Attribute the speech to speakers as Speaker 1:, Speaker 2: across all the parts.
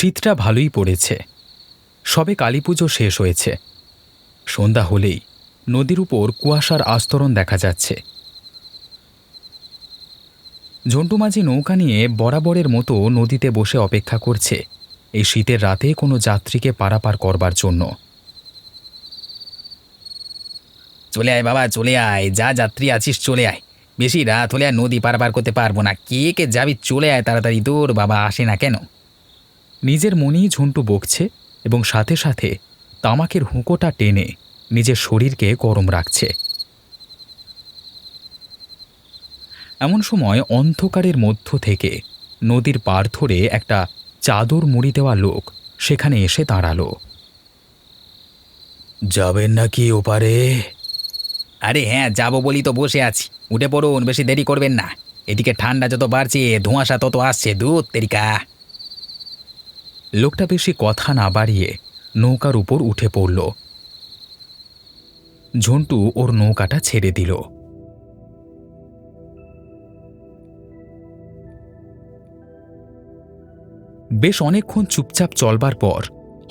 Speaker 1: শীতটা ভালোই পড়েছে। সবে কালীপুজো শেষ হয়েছে। সন্ধ্যা হলেই নদীর উপর কুয়াশার আস্তরণ দেখা যাচ্ছে। ঝন্টু মাঝি নৌকা নিয়ে বরাবরের মতো নদীতে বসে অপেক্ষা করছে এই শীতের রাতে কোনো যাত্রীকে পারাপার করবার জন্য।
Speaker 2: চলে আয় বাবা, চলে আয়, যা যাত্রী আছিস চলে আয়। বেশি রাত হলে আর নদী পারাপার করতে পারবো না। কে কে যাবি, চলে আয় তাড়াতাড়ি। তোর বাবা আসে না কেন?
Speaker 1: নিজের মনেই ঝন্টু বকছে এবং সাথে সাথে তামাকের হুঁকোটা টেনে নিজের শরীরকে গরম রাখছে। এমন সময় অন্ধকারের মধ্য থেকে নদীর পার ধরে একটা চাদর মুড়ি দেওয়া লোক সেখানে এসে দাঁড়ালো। যাবেন নাকি ওপারে?
Speaker 2: আরে হ্যাঁ, যাবো বলি তো বসে আছি। উঠে পড়ুন, বেশি দেরি করবেন না। এদিকে ঠান্ডা যত বাড়ছে ধোঁয়াশা তত আসছে, দুধ তেরিকা।
Speaker 1: লোকটা বেশি কথা না বাড়িয়ে নৌকার উপর উঠে পড়ল। ঝন্টু ওর নৌকাটা ছেড়ে দিল। বেশ অনেকক্ষণ চুপচাপ চলবার পর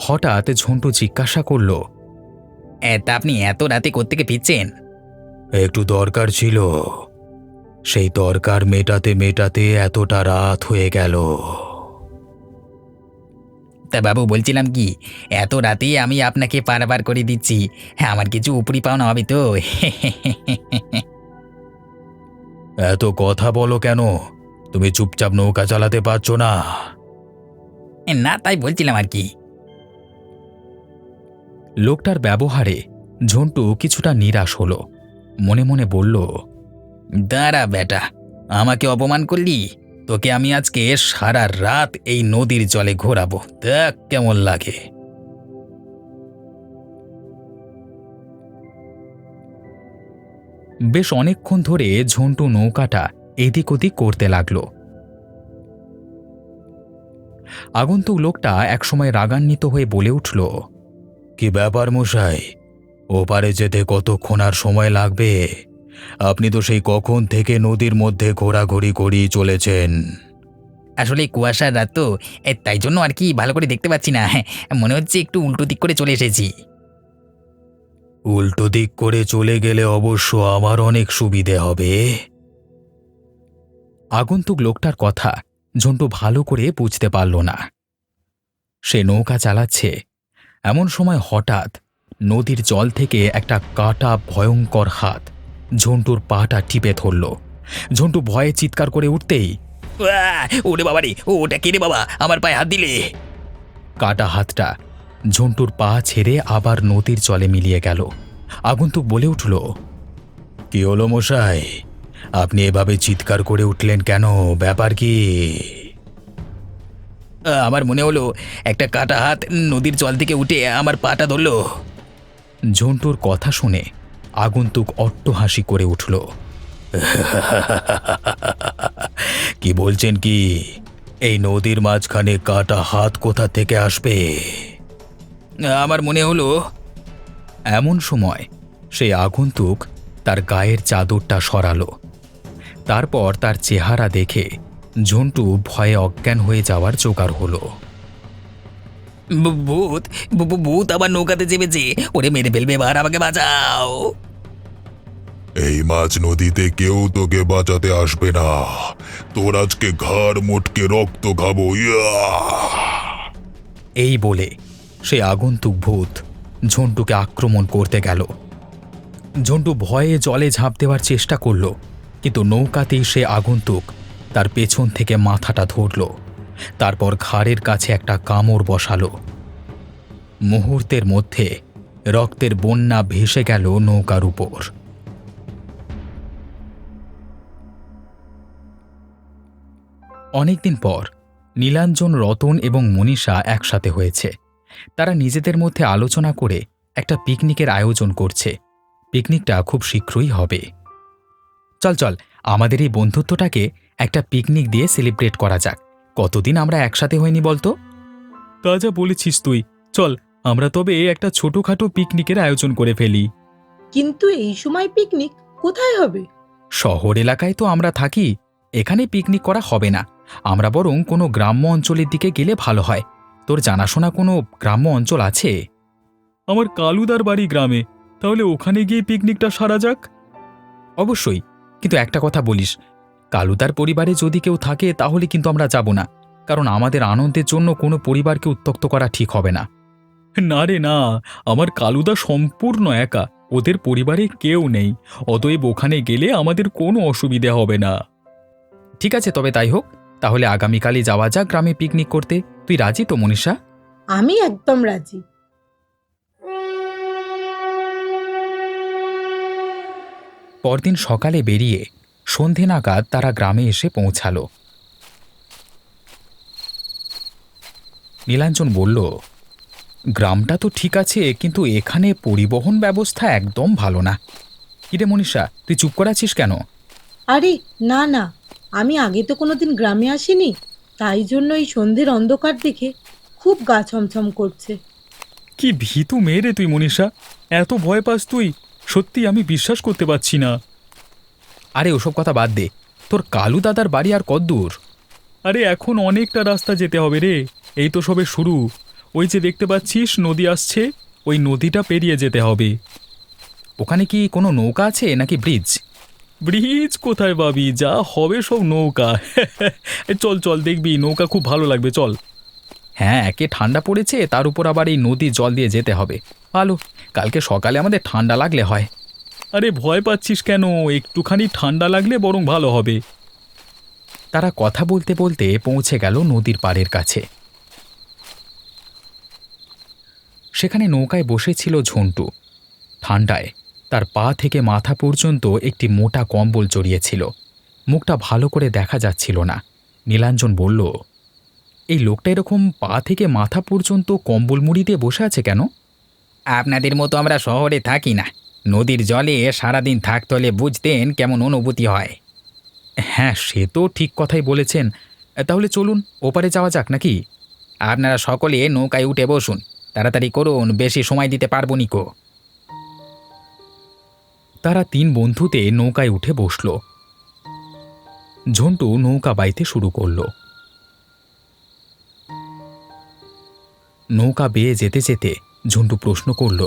Speaker 1: হঠাৎ ঝন্টু জিজ্ঞাসা করল,
Speaker 2: তা আপনি এত রাতে কোত্থেকে ফিরছেন?
Speaker 1: একটু দরকার ছিল, সেই দরকার মেটাতে মেটাতে এতটা রাত হয়ে গেল।
Speaker 2: তা বাবু, বলছিলাম কি, এত রাতে আমি আপনাকে পারাপার করে দিচ্ছি। হ্যাঁ, আমার কিছু উপরি পাওনা হবে তো।
Speaker 1: এত কথা বলো কেন? তুমি চুপচাপ নৌকা চালাতে পারছো না?
Speaker 2: না, তাই বলছিলাম আর কি।
Speaker 1: লোকটার ব্যবহারে ঝন্টু কিছুটা নিরাশ হলো। মনে মনে বলল,
Speaker 2: দাঁড়া বেটা, আমাকে অপমান করলি? তোকে আমি আজকে সারা রাত এই নদীর জলে ঘোরাবো, দেখ কেমন লাগে।
Speaker 1: বেশ অনেকক্ষণ ধরে ঝন্টু নৌকাটা এদিক ওদিক করতে লাগলো। আগন্তুক লোকটা একসময় রাগান্বিত হয়ে বলে উঠল, কি ব্যাপার মশাই, ওপারে যেতে কতক্ষণ আর সময় লাগবে? আপনি তো সেই কখন থেকে নদীর মধ্যে ঘোরাঘুরি করেই চলেছেন।
Speaker 2: আসলে কুয়াশার রাত তো, তাই জন্য আর কি ভালো করে দেখতে পাচ্ছি না। হ্যাঁ, মনে হচ্ছে একটু উল্টো দিক করে চলে এসেছি।
Speaker 1: উল্টো দিক করে চলে গেলে অবশ্য আমার অনেক সুবিধে হবে। আগন্তুক লোকটার কথা ঝন্টু ভালো করে বুঝতে পারল না। সে নৌকা চালাচ্ছে, এমন সময় হঠাৎ নদীর জল থেকে একটা কাটা ভয়ঙ্কর হাত ঝন্টুর পাটা টিপে ধরল। ঝন্টু ভয়ে চিৎকার করে উঠতেই
Speaker 2: ওরে বাবা রে, ওটা কে রে বাবা, আমার পায়ে হাত দিলে?
Speaker 1: কাটা হাতটা ঝন্টুর পা ছেড়ে আবার নদীর জলে মিলিয়ে গেল। আগন্তুক বলে উঠল, কি হলো মশাই, আপনি এভাবে চিৎকার করে উঠলেন কেন? ব্যাপার কি?
Speaker 2: আমার মনে হলো একটা কাটা হাত নদীর জল থেকে উঠে আমার পাটা ধরলো।
Speaker 1: ঝন্টুর কথা শুনে আগন্তুক অট্টহাসি করে উঠল। কি বলছেন কি? এই নদীর মাঝখানে কাটা হাত কোথা থেকে আসবে?
Speaker 2: আমার মনে হলো।
Speaker 1: এমন সময় সেই আগন্তুক তার গায়ের চাদরটা সরালো। তারপর তার চেহারা দেখে ঝন্টু ভয়ে অজ্ঞান হয়ে যাওয়ার জোগাড় হলো।
Speaker 2: ভূত, ভূত আবার নৌকাতে চেপেছে। ওরে মেরে ফেলবে, এবার আমাকে বাঁচাও।
Speaker 3: এই মাঝ নদীতে কেউ তোকে বাঁচাতে আসবে না। তোর আজকে ঘাড় মোটকে রক্ত খাবো।
Speaker 1: এই বলে সে আগন্তুক ভূত ঝন্টুকে আক্রমণ করতে গেল। ঝন্টু ভয়ে জলে ঝাঁপ দেওয়ার চেষ্টা করল, কিন্তু নৌকাতেই সে আগন্তুক তার পেছন থেকে মাথাটা ধরল। তারপর ঘাড়ের কাছে একটা কামড় বসালো। মুহূর্তের মধ্যে রক্তের বন্যা ভেসে গেল নৌকার উপর। অনেকদিন পর নীলাঞ্জন, রতন এবং মনীষা একসাথে হয়েছে। তারা নিজেদের মধ্যে আলোচনা করে একটা পিকনিকের আয়োজন করছে। পিকনিকটা খুব শীঘ্রই হবে। চল চল, আমাদের এই বন্ধুত্বটাকে একটা পিকনিক দিয়ে সেলিব্রেট করা যাক। কতদিন আমরা একসাথে হইনি বলতো? তা যা বলেছিস তুই। চল, আমরা তবে একটা ছোটখাটো পিকনিকের আয়োজন করে ফেলি।
Speaker 4: কিন্তু এই সময় পিকনিক কোথায় হবে?
Speaker 1: শহর এলাকায় তো আমরা থাকি, এখানে পিকনিক করা হবে না। আমরা বরং কোনো গ্রাম্য অঞ্চলের দিকে গেলে ভালো হয়। তোর জানাশোনা কোনো গ্রাম্য অঞ্চল আছে? আমার কালুদার বাড়ি গ্রামে, তাহলে ওখানে গিয়ে পিকনিকটা সারা যাক। অবশ্যই, কিন্তু একটা কথা বলিস, কালুদার পরিবারে যদি কেউ থাকে তাহলে কিন্তু আমরা যাব না, কারণ আমাদের আনন্দের জন্য কোনো পরিবারকে উত্ত্যক্ত করা ঠিক হবে না। না রে না, আমার কালুদা সম্পূর্ণ একা, ওদের পরিবারে কেউ নেই, অতএব ওখানে গেলে আমাদের কোনো অসুবিধে হবে না। ঠিক আছে, তবে তাই হোক, তাহলে আগামীকালই যাওয়া যাক গ্রামে পিকনিক করতে। তুই রাজি তো মনীষা?
Speaker 4: আমি একদম রাজি।
Speaker 1: পরদিন সকালে বেরিয়ে সন্ধে নাগাদ তারা গ্রামে এসে পৌঁছালো। নীলাঞ্জন বলল, গ্রামটা তো ঠিক আছে, কিন্তু এখানে পরিবহন ব্যবস্থা একদম ভালো না। কিরে মনীষা, তুই চুপ করে আছিস কেন?
Speaker 4: আরে না না, আমি আগে তো কোনোদিন গ্রামে আসিনি, তাই জন্য এই সন্ধ্যের অন্ধকার দেখে খুব গা ছমছম করছে।
Speaker 1: কি ভীতু মেয়ে রে তুই মনীষা, এত ভয় পাস তুই? সত্যি আমি বিশ্বাস করতে পারছি না। আরে ওসব কথা বাদ দে, তোর কালু দাদার বাড়ি আর কদ্দূর? আরে এখন অনেকটা রাস্তা যেতে হবে রে, এই তো সবে শুরু। ওই যে দেখতে পাচ্ছিস নদী আসছে, ওই নদীটা পেরিয়ে যেতে হবে। ওখানে কি কোনো নৌকা আছে নাকি ব্রিজ? ব্রিজ কোথায় পাবি, যা হবে সব নৌকা। চল চল, দেখবি নৌকা খুব ভালো লাগবে, চল। হ্যাঁ, একে ঠান্ডা পড়েছে, তার উপর আবার এই নদীর জল দিয়ে যেতে হবে। ভালো, কালকে সকালে আমাদের ঠান্ডা লাগলে হয়। আরে ভয় পাচ্ছিস কেন, একটুখানি ঠান্ডা লাগলে বরং ভালো হবে। তারা কথা বলতে বলতে পৌঁছে গেল নদীর পাড়ের কাছে। সেখানে নৌকায় বসেছিল ঝন্টু। ঠান্ডায় তার পা থেকে মাথা পর্যন্ত একটি মোটা কম্বল জড়িয়েছিল, মুখটা ভালো করে দেখা যাচ্ছিল না। নীলাঞ্জন বলল, এই লোকটা এরকম পা থেকে মাথা পর্যন্ত কম্বল মুড়ি দিয়ে বসে আছে কেন?
Speaker 2: আপনাদের মতো আমরা শহরে থাকি না, নদীর জলে সারাদিন থাকতে হলে বুঝতেন কেমন অনুভূতি হয়।
Speaker 1: হ্যাঁ, সে তো ঠিক কথাই বলেছেন। তাহলে চলুন ওপারে যাওয়া যাক নাকি?
Speaker 2: আপনারা সকলে নৌকায় উঠে বসুন, তাড়াতাড়ি করুন, বেশি সময় দিতে পারবো নিকো।
Speaker 1: তারা তিন বন্ধুতে নৌকায় উঠে বসল। ঝন্টু নৌকা বাইতে শুরু করল। নৌকা বেয়ে যেতে যেতে ঝন্টু প্রশ্ন করল,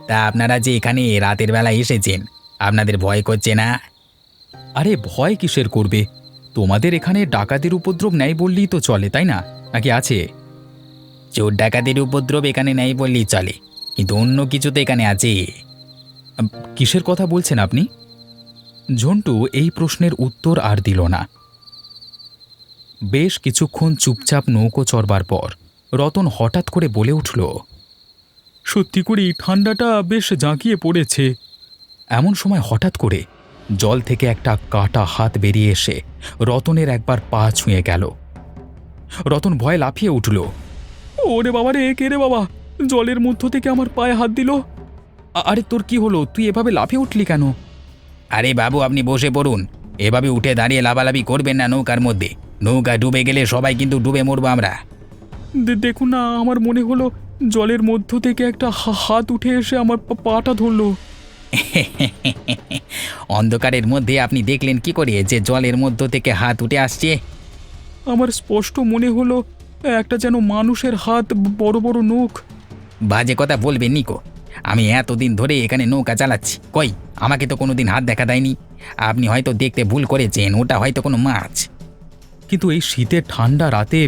Speaker 2: তা আপনারা যে এখানে রাতের বেলা এসেছেন, আপনাদের ভয় করছে না?
Speaker 1: আরে ভয় কিসের করবে, তোমাদের এখানে ডাকাতের উপদ্রব নেই বললেই তো চলে, তাই না? নাকি আছে?
Speaker 2: চোর ডাকাতের উপদ্রব এখানে নেই বললেই চলে, কিন্তু অন্য কিছু তো এখানে আছে।
Speaker 1: কিসের কথা বলছেন আপনি? ঝন্টু এই প্রশ্নের উত্তর আর দিল না। বেশ কিছুক্ষণ চুপচাপ নৌকো চড়বার পর রতন হঠাৎ করে বলে উঠল, সত্যি করেই ঠান্ডাটা বেশ জাঁকিয়ে পড়েছে। এমন সময় হঠাৎ করে জল থেকে একটা কাটা হাত বেরিয়ে এসে রতনের একবার পা ছুঁয়ে গেল। রতন ভয়ে লাফিয়ে উঠল। ওরে বাবা রে, কে রে বাবা, জলের মধ্য থেকে আমার পায়ে হাত দিল। আরে তোর কি হলো, তুই এভাবে লাফিয়ে উঠলি কেন?
Speaker 2: আরে বাবু, আপনি বসে পড়ুন, এভাবে উঠে দাঁড়িয়ে লাফালাফি করবেন না নৌকার মধ্যে। নৌকা ডুবে গেলে সবাই কিন্তু ডুবে মরবো আমরা।
Speaker 1: দেখুন না, আমার মনে হলো জলের মধ্য থেকে একটা হাত উঠে এসে আমার পাটা ধরলো।
Speaker 2: অন্ধকারের মধ্যে আপনি দেখলেন কি করে যে জলের মধ্য থেকে হাত উঠে আসছে?
Speaker 1: আমার স্পষ্ট মনে হলো একটা যেন মানুষের হাত, বড় বড় নখ।
Speaker 2: বাজে কথা বলবেন নিকো, আমি এতদিন ধরে এখানে নৌকা চালাচ্ছি, কই আমাকে তো কোনোদিন হাত দেখা দেয়নি। আপনি হয়তো দেখতে ভুল করেছেন, ওটা হয়তো কোনো মাছ।
Speaker 1: কিন্তু এই শীতের ঠান্ডা রাতে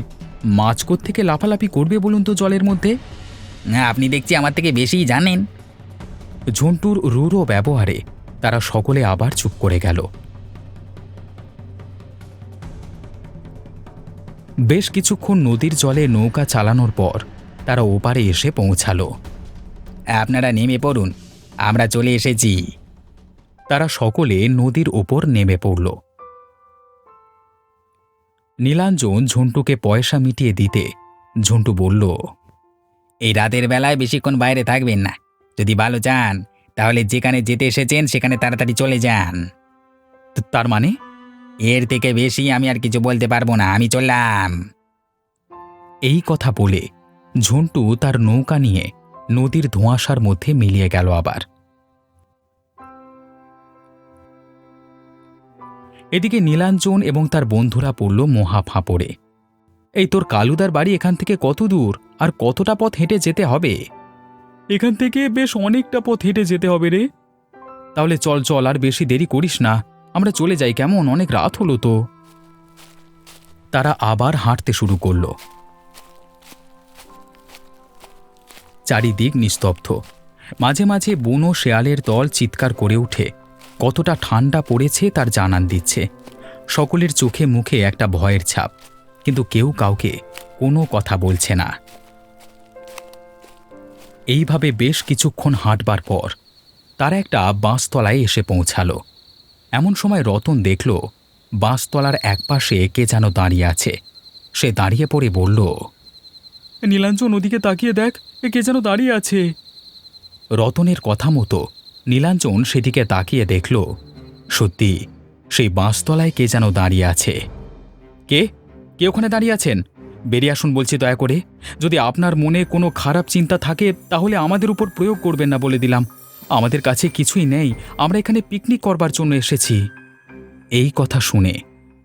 Speaker 1: মাছ থেকে লাফালাফি করবে বলুন তো জলের মধ্যে?
Speaker 2: আপনি দেখছি আমার থেকে বেশিই জানেন।
Speaker 1: ঝন্টুর রূঢ় ব্যবহারে তারা সকলে আবার চুপ করে গেল। বেশ কিছুক্ষণ নদীর জলে নৌকা চালানোর পর তারা ওপারে এসে পৌঁছালো।
Speaker 2: আপনারা নেমে পড়ুন, আমরা চলে এসেছি।
Speaker 1: তারা সকলে নদীর ওপর নেমে পড়ল। নীলাঞ্জন ঝন্টুকে পয়সা মিটিয়ে দিতে ঝন্টু বলল,
Speaker 2: এই রাতের বেলায় বেশিক্ষণ বাইরে থাকবেন না, যদি ভালো চান তাহলে যেখানে যেতে এসেছেন সেখানে তাড়াতাড়ি চলে যান।
Speaker 1: তার মানে?
Speaker 2: এর থেকে বেশি আমি আর কিছু বলতে পারবো না, আমি চললাম।
Speaker 1: এই কথা বলে ঝন্টু তার নৌকা নিয়ে নদীর ধোঁয়াশার মধ্যে মিলিয়ে গেল। আবার এদিকে নীলাঞ্জন এবং তার বন্ধুরা পড়ল মহা ফাঁপড়ে। এই তোর কালুদার বাড়ি এখান থেকে কত দূর? আর কতটা পথ হেঁটে যেতে হবে? এখান থেকে বেশ অনেকটা পথ হেঁটে যেতে হবে রে। তাহলে চল চল, আর বেশি দেরি করিস না, আমরা চলে যাই, কেমন? অনেক রাত হলো তো। তারা আবার হাঁটতে শুরু করলো। চারিদিক নিস্তব্ধ। মাঝে মাঝে বুনো শেয়ালের দল চিৎকার করে উঠে কতটা ঠান্ডা পড়েছে তার জানান দিচ্ছে। সকলের চোখে মুখে একটা ভয়ের ছাপ, কিন্তু কেউ কাউকে কোনো কথা বলছে না। এইভাবে বেশ কিছুক্ষণ হাঁটবার পর তারা একটা বাঁশতলায় এসে পৌঁছালো। এমন সময় রতন দেখল বাঁশতলার একপাশে কে যেন দাঁড়িয়ে আছে। সে দাঁড়িয়ে পড়ে বলল, নীলাঞ্জন, ওদিকে তাকিয়ে দেখ, কে যেন দাঁড়িয়ে আছে। রতনের কথা মতো নীলাঞ্জন সেদিকে তাকিয়ে দেখল, সত্যি সেই বাঁশতলায় কে যেন দাঁড়িয়ে আছে। কে কে ওখানে দাঁড়িয়ে আছেন? বেরিয়ে আসুন বলছি, দয়া করে। যদি আপনার মনে কোনো খারাপ চিন্তা থাকে তাহলে আমাদের উপর প্রয়োগ করবেন না, বলে দিলাম। আমাদের কাছে কিছুই নেই, আমরা এখানে পিকনিক করবার জন্য এসেছি। এই কথা শুনে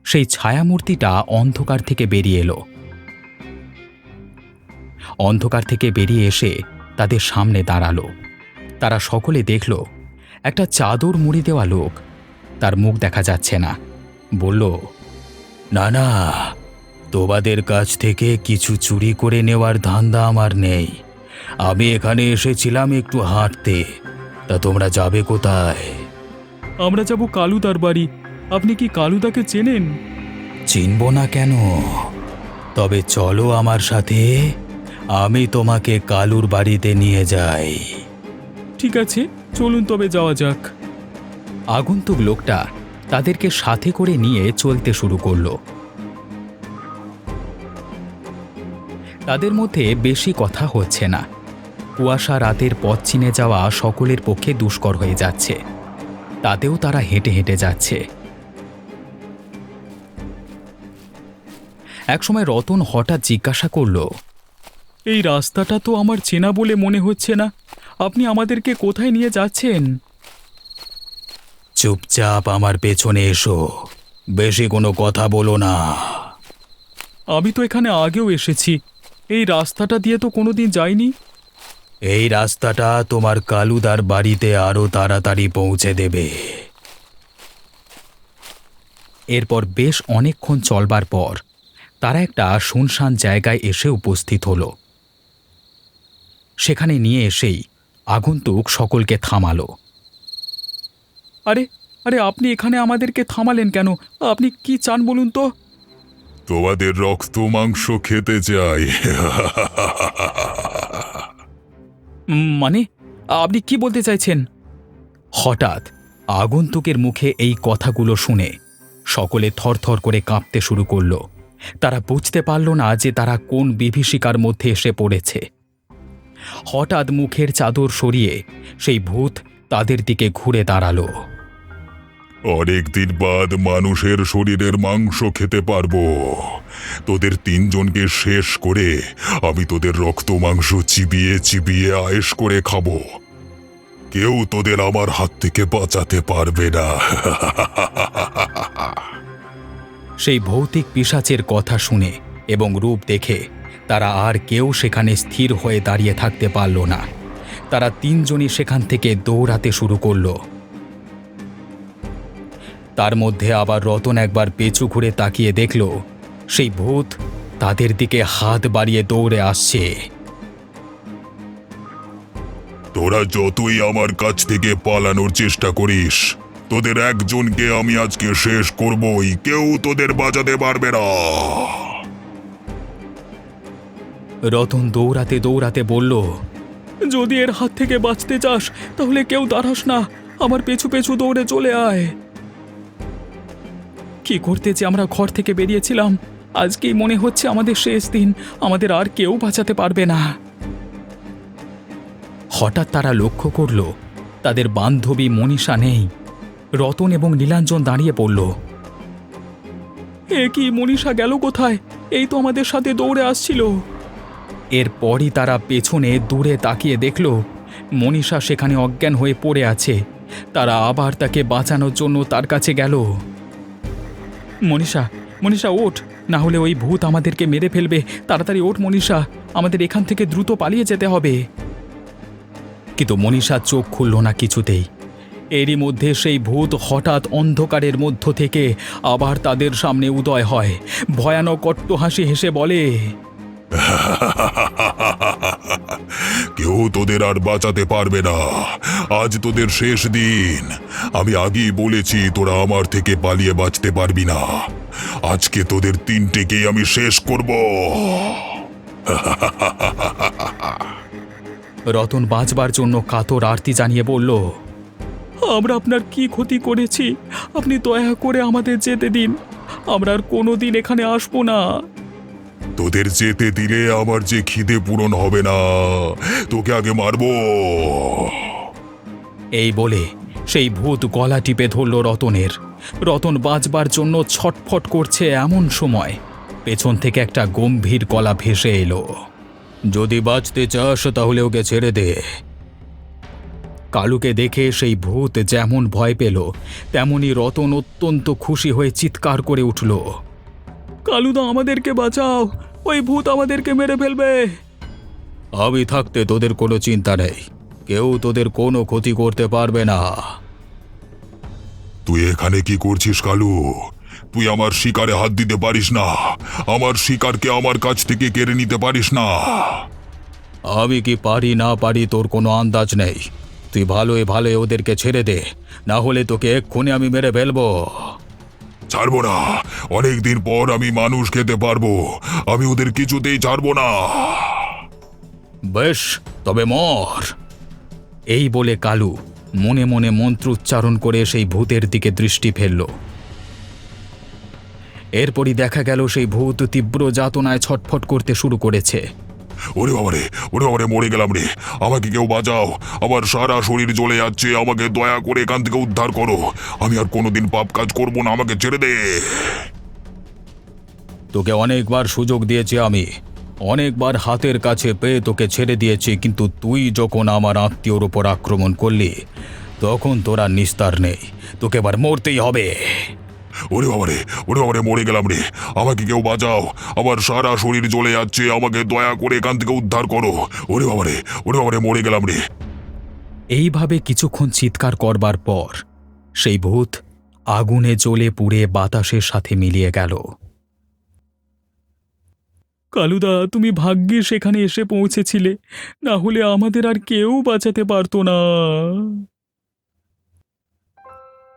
Speaker 1: সেই ছায়ামূর্তিটা অন্ধকার থেকে বেরিয়ে এলো। অন্ধকার থেকে বেরিয়ে এসে তাদের সামনে দাঁড়ালো। তারা সকলে দেখল একটা চাদর মুড়ি দেওয়া লোক। তার মুখ দেখা যাচ্ছে না। বলল, না না, তোমাদের কাছ থেকে কিছু চুরি করে নেওয়ার ধান্দা আমার নেই। আমি এখানে এসেছিলাম একটু হাঁটতে। তা তোমরা যাবে কোথায়? আমরা যাব কালুদার বাড়ি। আপনি কি কালুদাকে চেনেন? চিনব না কেন? তবে চলো আমার সাথে, আমি তোমাকে কালুর বাড়িতে নিয়ে যাই। ঠিক আছে, চলুন তবে যাওয়া যাক। আগন্তুক লোকটা তাদেরকে সাথে করে নিয়ে চলতে শুরু করলো। তাদের মধ্যে বেশি কথা হচ্ছে না। কুয়াশা রাতের পথ চিনে যাওয়া সকলের পক্ষে দুষ্কর হয়ে যাচ্ছে। তাতেও তারা হেঁটে হেঁটে যাচ্ছে। একসময় রতন হঠাৎ জিজ্ঞাসা করল, এই রাস্তাটা তো আমার চেনা বলে মনে হচ্ছে না। আপনি আমাদেরকে কোথায় নিয়ে যাচ্ছেন? চুপচাপ আমার পেছনে এসো, বেশি কোনো কথা বলো না। আমি তো এখানে আগেও এসেছি, এই রাস্তাটা দিয়ে তো কোনোদিন যাইনি। এই রাস্তাটা তোমার কালুদার বাড়িতে আরো তাড়াতাড়ি পৌঁছে দেবে। এরপর বেশ অনেকক্ষণ চলবার পর তারা একটা শুনশান জায়গায় এসে উপস্থিত হলো। সেখানে নিয়ে এসেই আগন্তুক সকলকে থামালো। আরে আরে, আপনি এখানে আমাদেরকে থামালেন কেন? আপনি কি চান বলুন তো?
Speaker 3: তোমাদের রক্ত মাংস খেতে চাই।
Speaker 1: মানে, আপনি কি বলতে চাইছেন? হঠাৎ আগন্তুকের মুখে এই কথাগুলো শুনে সকলে থরথর করে কাঁপতে শুরু করলো। তারা বুঝতে পারল না যে তারা কোন বিভীষিকার মধ্যে এসে পড়েছে। হঠাৎ মুখের চাদর সরিয়ে সেই ভূত তাদের দিকে ঘুরে দাঁড়ালো।
Speaker 3: অনেকদিন বাদ মানুষের শরীরের মাংস খেতে পারবো। তোদের তিনজনকে শেষ করে আমি তোদের রক্ত মাংস চিবিয়ে চিবিয়ে আয়েশ করে খাবো। কেউ তোদের আমার হাত থেকে বাঁচাতে পারবে না।
Speaker 1: সেই ভৌতিক পিশাচের কথা শুনে এবং রূপ দেখে তারা আর কেউ সেখানে স্থির হয়ে দাঁড়িয়ে থাকতে পারল না। তারা তিনজনই সেখান থেকে দৌড়াতে শুরু করল। তার মধ্যে আবার রতন একবার পেছু ঘুরে তাকিয়ে দেখল সেই ভূত তাদের দিকে হাত বাড়িয়ে দৌড়ে আসছে।
Speaker 3: তোরা যতই আমার কাছ থেকে পালানোর চেষ্টা করিস, তোদের একজনকে আমি আজকে শেষ করবই। কেউ তোদের বাঁচাতে পারবে না।
Speaker 1: রতন দৌড়াতে দৌড়াতে বলল, যদি এর হাত থেকে বাঁচতে চাস তাহলে কেউ দাঁড়াস না, আমার পেছু পেছু দৌড়ে চলে আয়। কি করতে যে আমরা ঘর থেকে বেরিয়েছিলাম, আজকেই মনে হচ্ছে আমাদের শেষ দিন। আমাদের আর কেউ বাঁচাতে পারবে না। হঠাৎ তারা লক্ষ্য করল তাদের বান্ধবী মনীষা নেই। রতন এবং নীলাঞ্জন দাঁড়িয়ে পড়ল। এ কি, মনীষা গেল কোথায়? এই তো আমাদের সাথে দৌড়ে আসছিল। এরপরই তারা পেছনে দূরে তাকিয়ে দেখল মনীষা সেখানে অজ্ঞান হয়ে পড়ে আছে। তারা আবার তাকে বাঁচানোর জন্য তার কাছে গেল। মনীষা, মনীষা ওঠ, না হলে ওই ভূত আমাদেরকে মেরে ফেলবে। তাড়াতাড়ি ওঠ মনীষা, আমাদের এখান থেকে দ্রুত পালিয়ে যেতে হবে। কিন্তু মনীষা চোখ খুলল না কিছুতেই। এরই মধ্যে সেই ভূত হঠাৎ অন্ধকারের মধ্য থেকে আবার তাদের সামনে উদয় হয়। ভয়ানক কট্ট হাসি হেসে বলে,
Speaker 3: কেউ তোদের আর বাঁচাতে পারবে না। আজ তোদের শেষ দিন। আমি আগেই বলেছি তোরা আমার থেকে পালিয়ে বাঁচতে পারবি না। আজকে তোদের তিনটেকেই আমি শেষ করব।
Speaker 1: রতন বাঁচবার জন্য কাতর আরতি জানিয়ে বলল, আমরা আপনার কি ক্ষতি করেছি? আপনি দয়া করে আমাদের যেতে দিন। আমরা আর কোনোদিন এখানে আসবো না।
Speaker 3: তোদের যেতে দিলে আমার যে খিদে পূরণ হবে না, তোকে আগে মারবো।
Speaker 1: এই বলে সেই ভূত গলা টিপে ধরল রতনের। রতন বাঁচবার জন্য ছটফট করছে এমন সময় পেছন থেকে একটা গম্ভীর গলা ভেসে এলো, যদি বাঁচতে চাস তাহলে ওকে ছেড়ে দে। কালুকে দেখে সেই ভূত যেমন ভয় পেল তেমনি রতন অত্যন্ত খুশি হয়ে চিৎকার করে উঠল, কালুদা আমাদেরকে বাঁচাও, ওই ভূত আমাদেরকে মেরে ফেলবে। আমি থাকতে তোদের কোনো চিন্তা নেই, কেউ তোদের কোনো ক্ষতি করতে পারবে না।
Speaker 3: তুই এখানে কি করছিস কালু? তুই আমার শিকারে হাত দিতে পারিস না। আমার শিকারকে আমার কাছ থেকে কেড়ে নিতে পারিস না।
Speaker 1: আমি কি পারি না পারি তোর কোনো আন্দাজ নেই। তুই ভালোই ভালোই ওদেরকে ছেড়ে দে, না হলে তোকে এক্ষুনি আমি মেরে ফেলবো।
Speaker 3: ছাড়বো না। অনেকদিন পর আমি মানুষ খেতে পারবো। আমি ওদের কিছুতেই ছাড়বো না।
Speaker 1: বেশ, তবে মর। এই বলে কালু মনে মনে মন্ত্র উচ্চারণ করে সেই ভূতের দিকে দৃষ্টি ফেলল। এরপরই দেখা গেল সেই ভূত তীব্র যাতনায় ছটফট করতে শুরু করেছে।
Speaker 3: ওরে বাবারে, ওরে বাবারে, মরে গেলাম রে। আমাকে কেউ বাঁচাও। আমার সারা শরীর জ্বলে যাচ্ছে। আমাকে দয়া করে এখান থেকে উদ্ধার করো। আমি আর কোনোদিন পাপ কাজ করবো না। আমাকে ছেড়ে দে।
Speaker 1: তোকে অনেকবার সুযোগ দিয়েছি আমি, অনেকবার হাতের কাছে পেয়ে তোকে ছেড়ে দিয়েছি, কিন্তু তুই যখন আমার আত্মীয়র ওপর আক্রমণ করলি তখন তোরা নিস্তার নেই। তোকে এবার মরতেই হবে।
Speaker 3: ওরে বাবারে, ওরে বাবারে, মরে গেলাম রে। আমাকে কেউ বাঁচাও। আমার সারা শরীর জ্বলে যাচ্ছে। আমাকে দয়া করে এখান থেকে উদ্ধার করো। ওরে বাবারে, ওরে বাবারে, মরে গেলাম রে।
Speaker 1: এইভাবে কিছুক্ষণ চিৎকার করবার পর সেই ভূত আগুনে জ্বলে পুড়ে বাতাসের সাথে মিলিয়ে গেল। কালুদা, তুমি ভাগ্যে সেখানে এসে পৌঁছেছিলে, না হলে আমাদের আর কেউ বাঁচাতে পারতো না।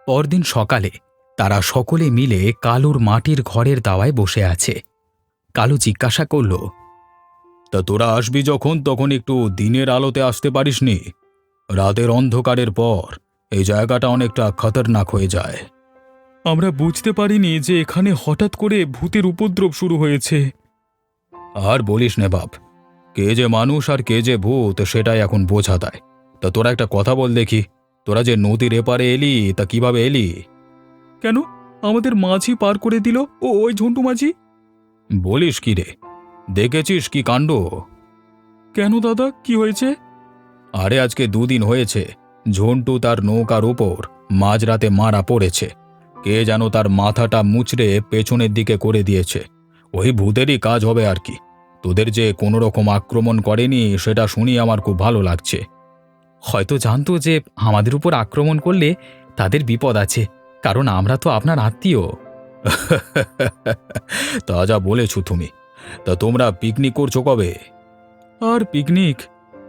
Speaker 1: পরদিন সকালে তারা সকলে মিলে কালুর মাটির ঘরের দাওয়ায় বসে আছে। কালু জিজ্ঞাসা করল, তা তোরা আসবি যখন তখন একটু দিনের আলোতে আসতে পারিসনি? রাতের অন্ধকারের পর এই জায়গাটা অনেকটা খতরনাক হয়ে যায়। আমরা বুঝতে পারিনি যে এখানে হঠাৎ করে ভূতের উপদ্রব শুরু হয়েছে। আর বলিস নে বাপ, কে যে মানুষ আর কে যে ভূত সেটাই এখন বোঝা দেয়। তা তোরা একটা কথা বল দেখি, তোরা যে নদীর এপারে এলি তা কিভাবে এলি? কেন, আমাদের মাঝি পার করে দিল। ওই ঝন্টু মাঝি। বলিস কি রে, দেখেছিস কি কাণ্ড? কেন দাদা, কি হয়েছে? আরে আজকে 2 দিন হয়েছে ঝন্টু তার নৌকার উপর মাঝরাতে মারা পড়েছে। কে যেন তার মাথাটা মুচড়ে পেছনের দিকে করে দিয়েছে। ওই ভূতেরই কাজ হবে আর কি। তোদের যে কোনো রকম আক্রমণ করেনি সেটা শুনি আমার খুব ভালো লাগছে। হয়তো জানতো যে আমাদের উপর আক্রমণ করলে তাদের বিপদ আছে, কারণ আমরা তো আপনার আত্মীয়। তা যা বলেছ তুমি। তা তোমরা পিকনিক করছো কবে? আর পিকনিক,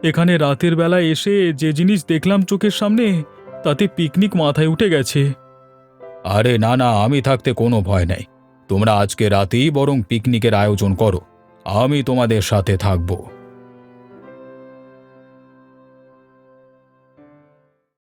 Speaker 1: এখানে রাতের বেলা এসে যে জিনিস দেখলাম চোখের সামনে, তাতে পিকনিক মাথায় উঠে গেছে। আরে না না, আমি থাকতে কোনো ভয় নাই। তোমরা আজকে রাতেই বরং পিকনিকের আয়োজন করো, আমি তোমাদের সাথে থাকবো।